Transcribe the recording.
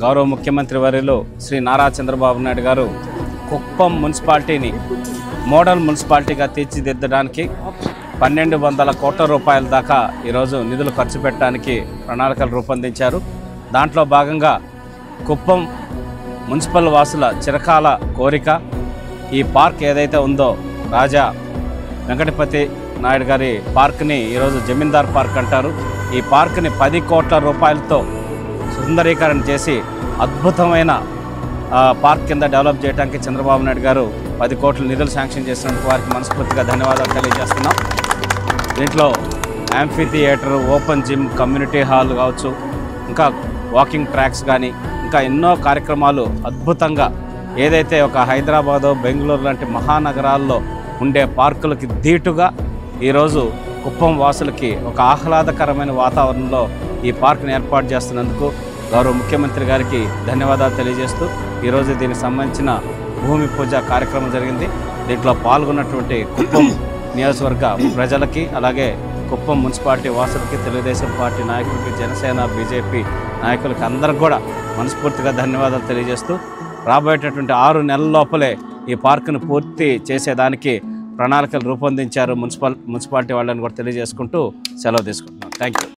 గౌరవ ముఖ్యమంత్రి వర్యులు శ్రీ నారా చంద్రబాబు నాయుడు గారు కుప్పం మున్సిపాలిటీని మోడల్ మున్సిపాలిటీగా తీర్చిదిద్దడానికి 1200 కోట్ల రూపాయల దాకా ఈరోజు నిధులు ఖర్చు పెట్టడానికి ప్రణాళికలు రూపొందించారు. దాంట్లో భాగంగా కుప్పం మున్సిపల్ వాసుల చిరకాల కోరిక ఈ పార్క్ ఏదైతే ఉందో రాజా వెంకటపతి నాయుడు గారి పార్క్ని ఈరోజు జమీందార్ పార్క్ అంటారు. ఈ పార్క్ని 10 కోట్ల రూపాయలతో సుందరీకరణ చేసి అద్భుతమైన పార్క్ కింద డెవలప్ చేయడానికి చంద్రబాబు నాయుడు గారు 10 కోట్ల నిధులు శాంక్షన్ చేసినందుకు వారికి మనస్ఫూర్తిగా ధన్యవాదాలు తెలియజేస్తున్నాం. దీంట్లో amphi theatre, open gym, community hall కావచ్చు, ఇంకా వాకింగ్ ట్రాక్స్ కానీ ఇంకా ఎన్నో కార్యక్రమాలు అద్భుతంగా ఏదైతే ఒక హైదరాబాదు, బెంగళూరు లాంటి మహానగరాల్లో ఉండే పార్కులకి ధీటుగా ఈరోజు కుప్పం వాసులకి ఒక ఆహ్లాదకరమైన వాతావరణంలో ఈ పార్క్ని ఏర్పాటు చేస్తున్నందుకు గౌరవ ముఖ్యమంత్రి గారికి ధన్యవాదాలు తెలియజేస్తూ ఈరోజు దీనికి సంబంధించిన భూమి పూజ కార్యక్రమం జరిగింది. దీంట్లో పాల్గొన్నటువంటి కుప్పం నియోజకవర్గ ప్రజలకి, అలాగే కుప్పం మున్సిపాలిటీ వాసులకి, తెలుగుదేశం పార్టీ నాయకులకి, జనసేన, బీజేపీ నాయకులకి అందరికి కూడా మనస్ఫూర్తిగా ధన్యవాదాలు తెలియజేస్తూ రాబోయేటటువంటి 6 నెలల లోపలే ఈ పార్కును పూర్తి చేసేదానికి ప్రణాళికలు రూపొందించారు మున్సిపాలిటీ వాళ్ళని కూడా తెలియజేసుకుంటూ సెలవు తీసుకుంటున్నాను. Thank you.